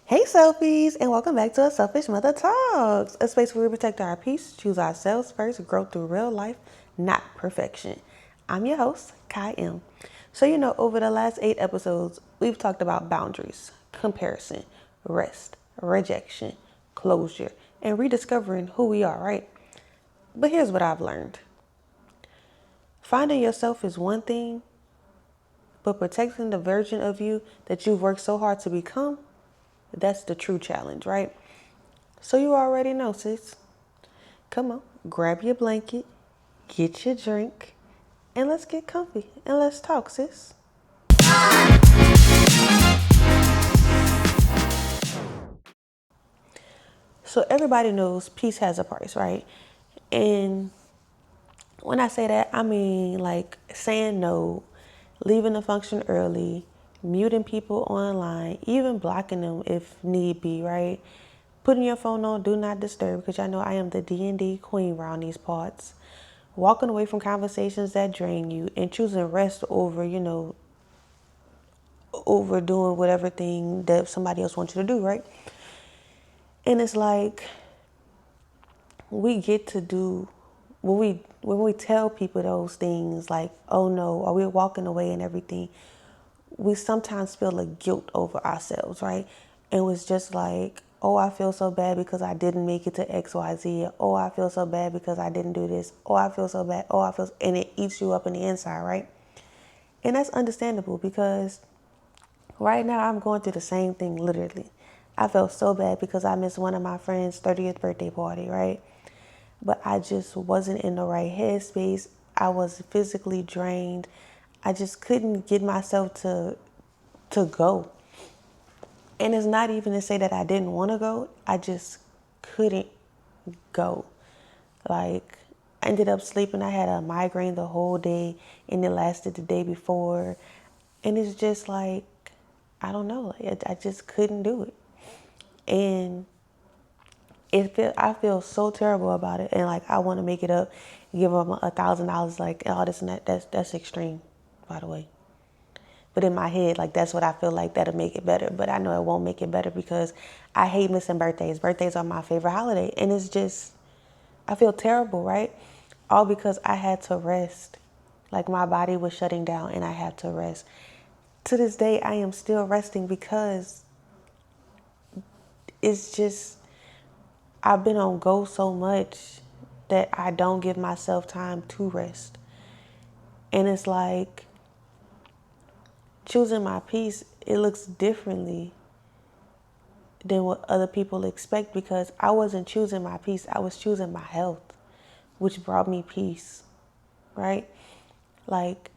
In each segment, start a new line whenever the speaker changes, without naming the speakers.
Hey selfies, and welcome back to a Selfish Muva Talks, a space where we protect our peace, choose ourselves first, grow through real life, not perfection. I'm your host, Kai M. So over the last 8 episodes, we've talked about boundaries, comparison, rest, rejection, closure, and rediscovering who we are, right? But here's what I've learned. Finding yourself is one thing, but protecting the version of you that you've worked so hard to become, that's the true challenge, right? So you already know, sis. Come on, grab your blanket, get your drink, and let's get comfy and let's talk, sis. So everybody knows peace has a price, right? And when I say that, I mean like saying no, leaving the function early, muting people online, even blocking them if need be, right? Putting your phone on do not disturb because y'all know I am the D&D queen around these parts. Walking away from conversations that drain you and choosing rest over, over doing whatever thing that somebody else wants you to do, right? And it's like we get to do when we tell people those things like, oh no, or we're walking away and everything, we sometimes feel a guilt over ourselves, right? And it's just like, oh, I feel so bad because I didn't make it to XYZ. Oh, I feel so bad because I didn't do this. Oh, I feel so bad. Oh, and it eats you up in the inside, right? And that's understandable because right now I'm going through the same thing, literally. I felt so bad because I missed one of my friend's 30th birthday party, right? But I just wasn't in the right headspace. I was physically drained. I just couldn't get myself to go. And it's not even to say that I didn't want to go. I just couldn't go. Like, I ended up sleeping. I had a migraine the whole day, and it lasted the day before. And it's just like, I don't know. Like, I just couldn't do it. And I feel so terrible about it. And like, I want to make it up, give them $1,000, like all this and that. That's extreme, by the way. But in my head, like that's what I feel like that'll make it better. But I know it won't make it better because I hate missing birthdays. Birthdays are my favorite holiday. And it's just, I feel terrible, right? All because I had to rest. Like my body was shutting down and I had to rest. To this day, I am still resting because it's just, I've been on go so much that I don't give myself time to rest. And it's like choosing my peace, it looks differently than what other people expect because I wasn't choosing my peace. I was choosing my health, which brought me peace, right? Like,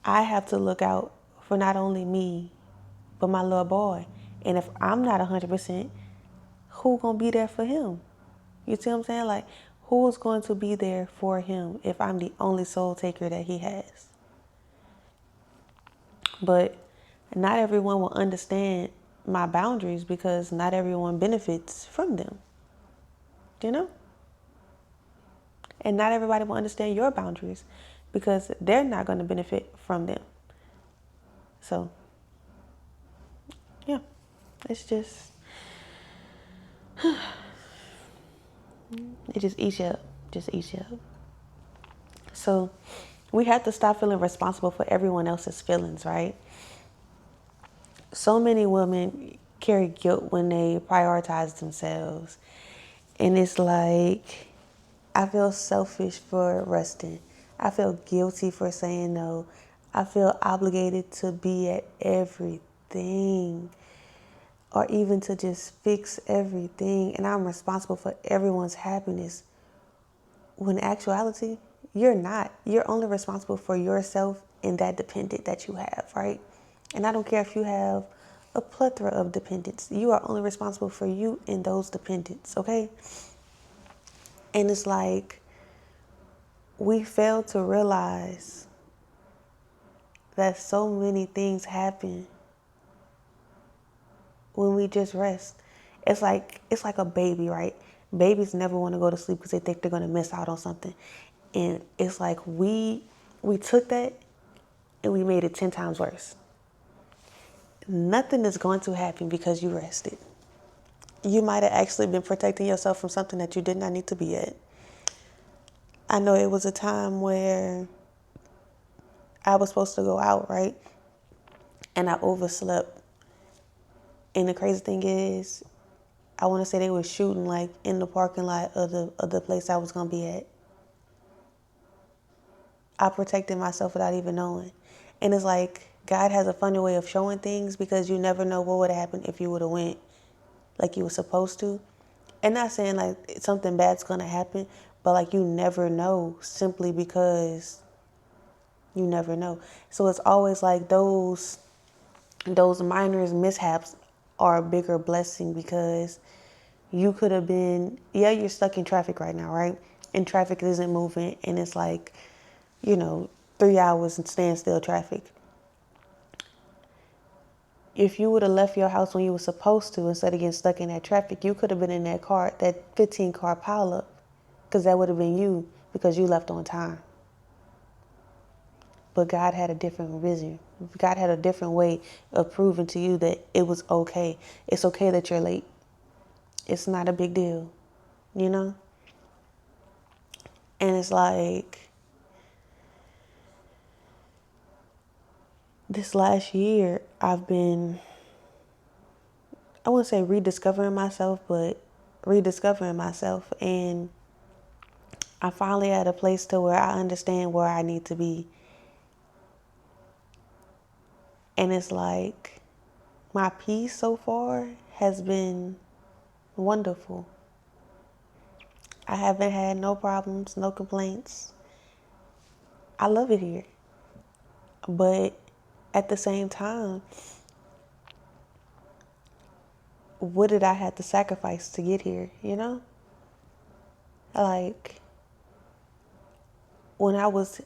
I have to look out for not only me, but my little boy. And if I'm not 100%, who gonna be there for him? You see what I'm saying? Like, who's going to be there for him if I'm the only soul taker that he has? But not everyone will understand my boundaries because not everyone benefits from them, you know? And not everybody will understand your boundaries because they're not going to benefit from them. So, yeah, it's just, it just eats you up, just eats you up. So, we have to stop feeling responsible for everyone else's feelings, right? So many women carry guilt when they prioritize themselves. And it's like, I feel selfish for resting. I feel guilty for saying no. I feel obligated to be at everything or even to just fix everything. And I'm responsible for everyone's happiness. When in actuality, you're not. You're only responsible for yourself and that dependent that you have, right? And I don't care if you have a plethora of dependents. You are only responsible for you and those dependents, okay? And it's like we fail to realize that so many things happen when we just rest. It's like a baby, right? Babies never want to go to sleep because they think they're going to miss out on something. And it's like we took that and we made it 10 times worse. nothing is going to happen because you rested. You might have actually been protecting yourself from something that you did not need to be at. I know it was a time where I was supposed to go out, right? And I overslept. And the crazy thing is, I want to say they were shooting like in the parking lot of the place I was gonna be at. I protected myself without even knowing. And it's like God has a funny way of showing things because you never know what would have happened if you would have went like you were supposed to. And not saying like something bad's gonna happen, but like you never know simply because you never know. So it's always like those minor mishaps are a bigger blessing because you could have been, yeah, you're stuck in traffic right now, right? And traffic isn't moving and it's like, 3 hours in standstill traffic. If you would have left your house when you were supposed to instead of getting stuck in that traffic, you could have been in that car, that 15 car pileup, because that would have been you because you left on time. But God had a different vision. God had a different way of proving to you that it was okay. It's okay that you're late. It's not a big deal, you know? And it's like this last year, I've been, I wouldn't say rediscovering myself, but rediscovering myself. And I finally at a place to where I understand where I need to be. And it's like my peace so far has been wonderful. I haven't had no problems, no complaints. I love it here. But at the same time, what did I have to sacrifice to get here, you know? Like, when I was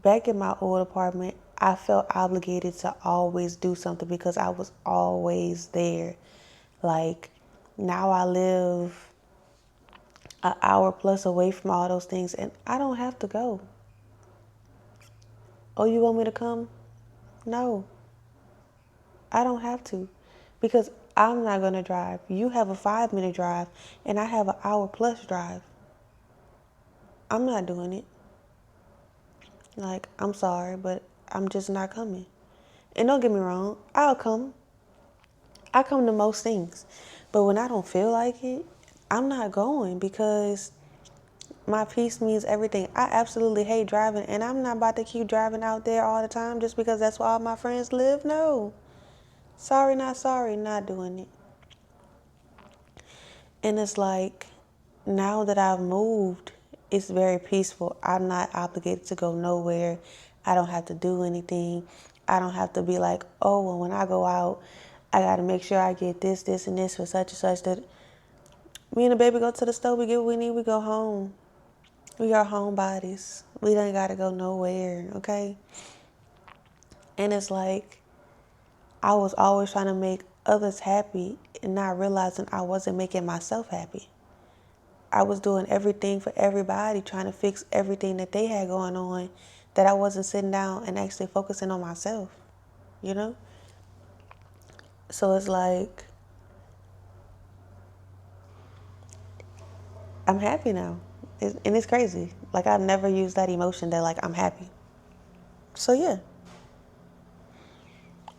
back in my old apartment, I felt obligated to always do something because I was always there. Like, now I live an hour plus away from all those things and I don't have to go. Oh, you want me to come? No, I don't have to because I'm not going to drive. You have a 5-minute drive and I have an hour plus drive. I'm not doing it. Like, I'm sorry, but I'm just not coming. And don't get me wrong, I'll come. I come to most things. But when I don't feel like it, I'm not going because my peace means everything. I absolutely hate driving, and I'm not about to keep driving out there all the time just because that's where all my friends live. No. Sorry, not doing it. And it's like, now that I've moved, it's very peaceful. I'm not obligated to go nowhere. I don't have to do anything. I don't have to be like, oh, well, when I go out, I got to make sure I get this, and this for such and such. That me and the baby go to the store, we get what we need, we go home. We are homebodies. We don't got to go nowhere, okay? And it's like, I was always trying to make others happy and not realizing I wasn't making myself happy. I was doing everything for everybody, trying to fix everything that they had going on, that I wasn't sitting down and actually focusing on myself, you know? So it's like, I'm happy now. And it's crazy. Like, I've never used that emotion that, like, I'm happy. So, yeah.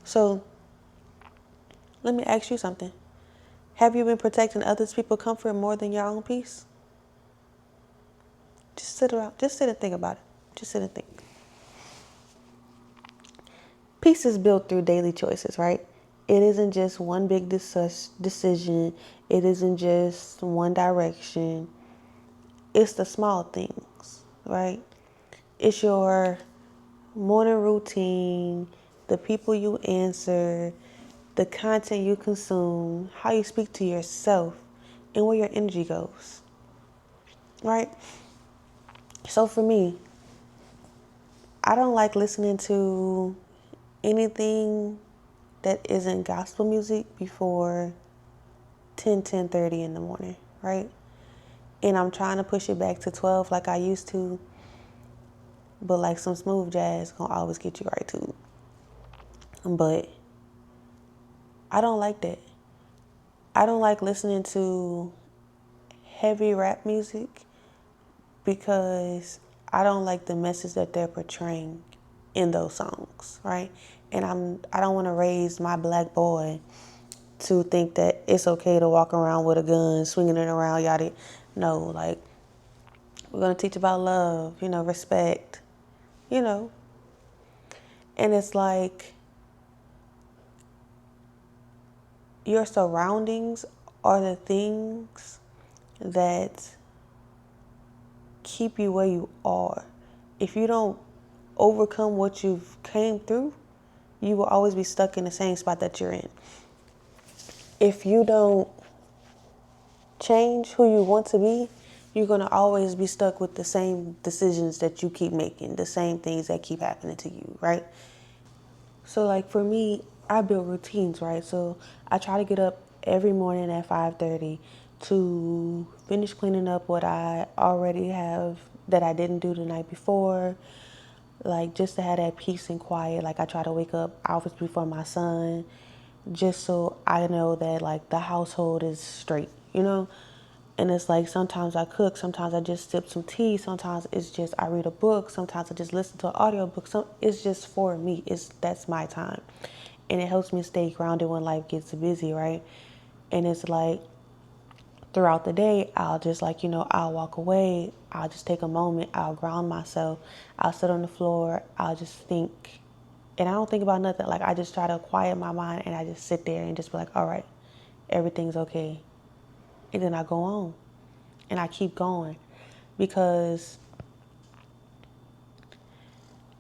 So, let me ask you something. Have you been protecting others people's comfort more than your own peace? Just sit around. Just sit and think about it. Just sit and think. Peace is built through daily choices, right? It isn't just one big decision. It isn't just one direction. It's the small things, right? It's your morning routine, the people you answer, the content you consume, how you speak to yourself, and where your energy goes, right? So for me, I don't like listening to anything that isn't gospel music before 10:30 in the morning, right? And I'm trying to push it back to 12 like I used to, but like some smooth jazz gonna always get you right to it. But I don't like that. I don't like listening to heavy rap music because I don't like the message that they're portraying in those songs, right? And I don't want to raise my black boy to think that it's okay to walk around with a gun, swinging it around, yada. No, like, we're going to teach about love, respect, you know. And it's like your surroundings are the things that keep you where you are. If you don't overcome what you've came through, you will always be stuck in the same spot that you're in. If you don't change who you want to be, you're going to always be stuck with the same decisions that you keep making, the same things that keep happening to you, right? So like for me, I build routines, right? So I try to get up every morning at 5:30 to finish cleaning up what I already have that I didn't do the night before. Like just to have that peace and quiet. Like I try to wake up hours before my son just so I know that like the household is straight. And it's like sometimes I cook, sometimes I just sip some tea, sometimes it's just I read a book, sometimes I just listen to an audiobook. It's just for me. That's my time. And it helps me stay grounded when life gets busy, right? And it's like throughout the day, I'll just I'll walk away, I'll just take a moment, I'll ground myself, I'll sit on the floor, I'll just think. And I don't think about nothing. Like I just try to quiet my mind and I just sit there and just be like, all right, everything's okay. And then I go on and I keep going because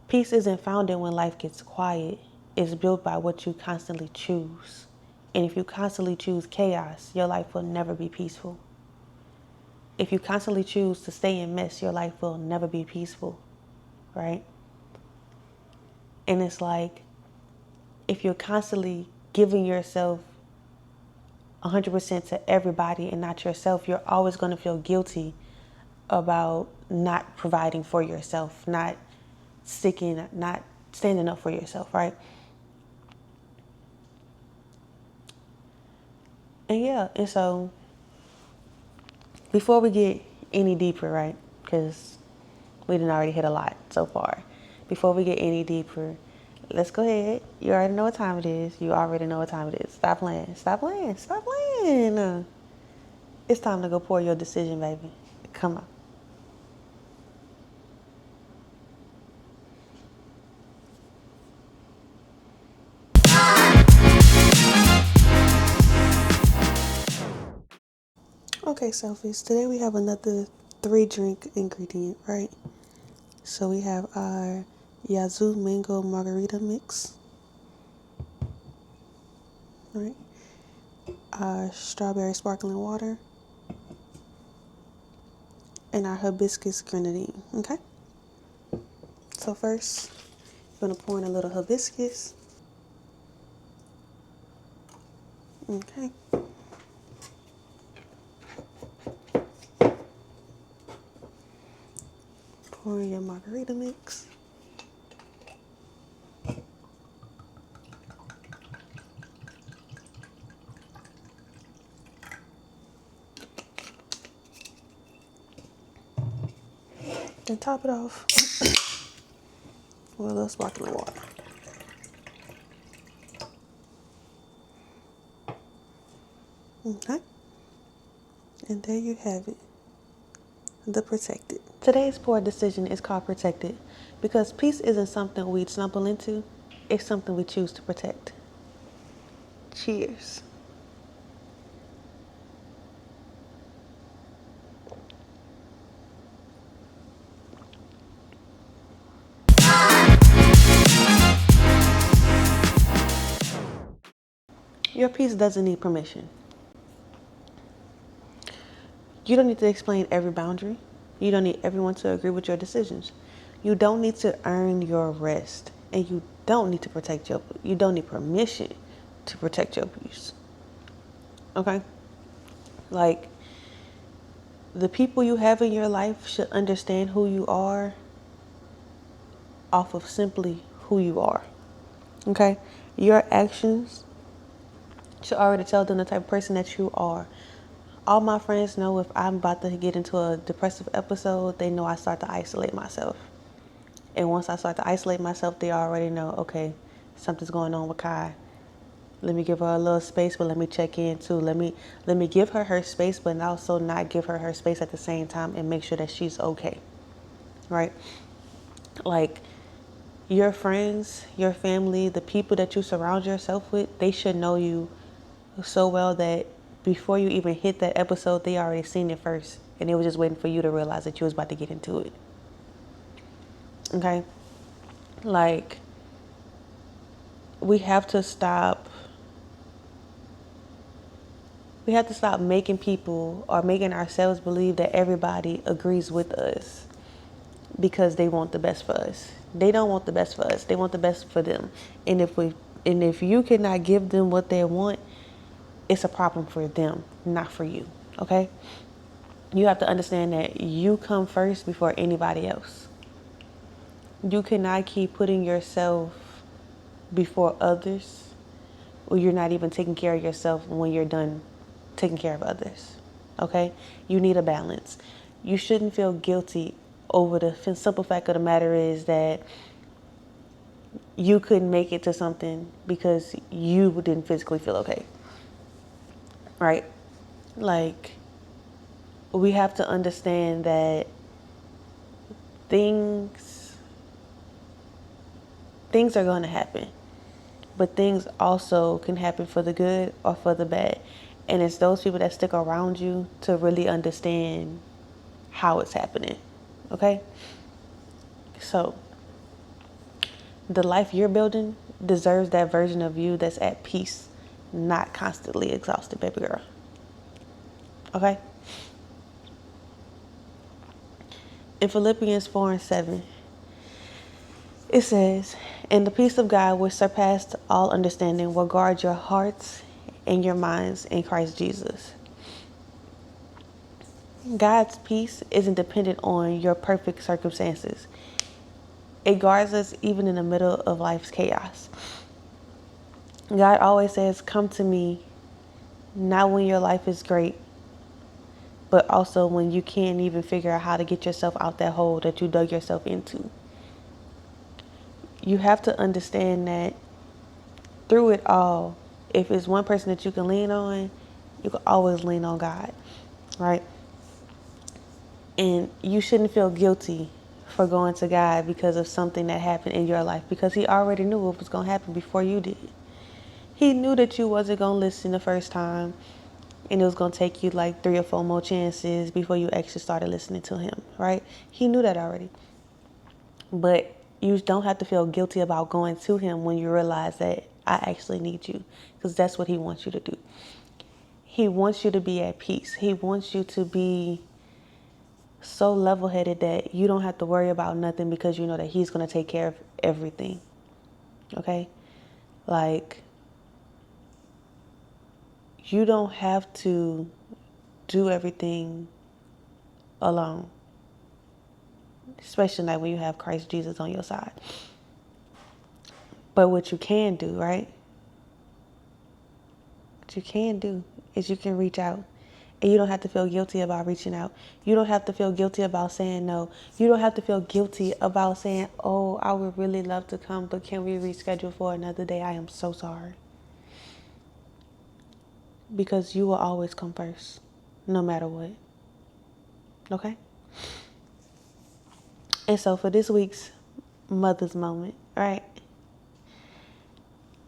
peace isn't found in when life gets quiet. It's built by what you constantly choose. And if you constantly choose chaos, your life will never be peaceful. If you constantly choose to stay in mess, your life will never be peaceful, right? And it's like if you're constantly giving yourself 100% to everybody and not yourself, you're always going to feel guilty about not providing for yourself, not standing up for yourself, right? And so before we get any deeper, right? Because we didn't already hit a lot so far. Before we get any deeper, let's go ahead. You already know what time it is. You already know what time it is. Stop playing. Stop playing. Stop playing. It's time to go pour your decision, baby. Come on. Okay, selfies. Today we have another 3-drink ingredient, right? So we have our Yazoo Mango Margarita Mix, right? Our Strawberry Sparkling Water, and our Hibiscus Grenadine, okay? So first, I'm going to pour in a little hibiscus, okay? Pour in your margarita mix. Then top it off with a little sparkling water. Okay? And there you have it. The Protected. Today's poor decision is called Protected because peace isn't something we stumble into, it's something we choose to protect. Cheers. Your peace doesn't need permission. You don't need to explain every boundary. You don't need everyone to agree with your decisions. You don't need to earn your rest. And you don't need to you don't need permission to protect your peace. Okay? Like, the people you have in your life should understand who you are off of simply who you are. Okay? Your actions should already tell them the type of person that you are. All my friends know if I'm about to get into a depressive episode, they know I start to isolate myself. And once I start to isolate myself, they already know, okay, something's going on with Kai. Let me give her a little space, but let me check in too. Let me give her space, but also not give her space at the same time, and make sure that she's okay. Right? Like, your friends, your family, the people that you surround yourself with, they should know you so well that before you even hit that episode, they already seen it first, and they were just waiting for you to realize that you was about to get into it. Okay? Like, we have to stop making people or making ourselves believe that everybody agrees with us because they want the best for us. They don't want the best for us. They want the best for them. And if you cannot give them what they want, it's a problem for them, not for you. Okay? You have to understand that you come first before anybody else. You cannot keep putting yourself before others, or you're not even taking care of yourself when you're done taking care of others. Okay? You need a balance. You shouldn't feel guilty over the simple fact of the matter is that you couldn't make it to something because you didn't physically feel okay. Right? Like, we have to understand that things are going to happen. But things also can happen for the good or for the bad. And it's those people that stick around you to really understand how it's happening. Okay? So, the life you're building deserves that version of you that's at peace, not constantly exhausted, baby girl. Okay? In Philippians 4:7, it says, "And the peace of God, which surpassed all understanding, will guard your hearts and your minds in Christ Jesus." God's peace isn't dependent on your perfect circumstances. It guards us even in the middle of life's chaos. God always says, "Come to me," not when your life is great, but also when you can't even figure out how to get yourself out that hole that you dug yourself into. You have to understand that through it all, if it's one person that you can lean on, you can always lean on God, right? And you shouldn't feel guilty for going to God because of something that happened in your life, because he already knew what was going to happen before you did. He knew that you wasn't going to listen the first time, and it was going to take you like 3 or 4 more chances before you actually started listening to him, right? He knew that already. But you don't have to feel guilty about going to him when you realize that I actually need you, because that's what he wants you to do. He wants you to be at peace. He wants you to be so level-headed that you don't have to worry about nothing, because you know that he's going to take care of everything. Okay? Like, you don't have to do everything alone, especially like when you have Christ Jesus on your side. But what you can do, right? What you can do is you can reach out. And you don't have to feel guilty about reaching out. You don't have to feel guilty about saying no. You don't have to feel guilty about saying, "Oh, I would really love to come, but can we reschedule for another day? I am so sorry." Because you will always come first, no matter what. Okay? And so for this week's Mother's Moment, right?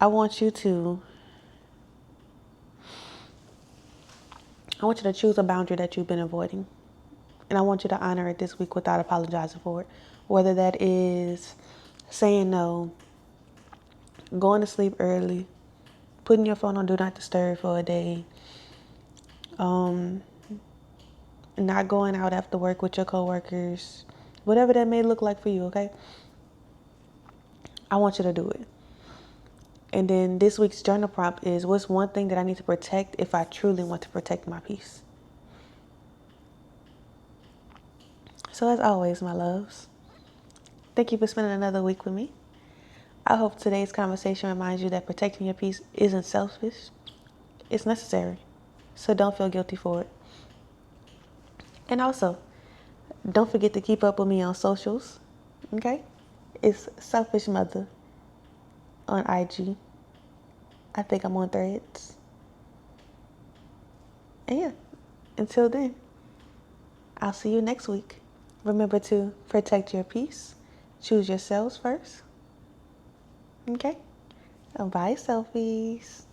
I want you to choose a boundary that you've been avoiding. And I want you to honor it this week without apologizing for it. Whether that is saying no, going to sleep early, putting your phone on Do Not Disturb for a day, not going out after work with your coworkers, whatever that may look like for you, okay? I want you to do it. And then this week's journal prompt is, what's one thing that I need to protect if I truly want to protect my peace? So as always, my loves, thank you for spending another week with me. I hope today's conversation reminds you that protecting your peace isn't selfish. It's necessary. So don't feel guilty for it. And also, don't forget to keep up with me on socials. Okay? It's Selfish Mother on IG. I think I'm on Threads. And yeah, until then, I'll see you next week. Remember to protect your peace. Choose yourselves first. Okay? Bye, selfies.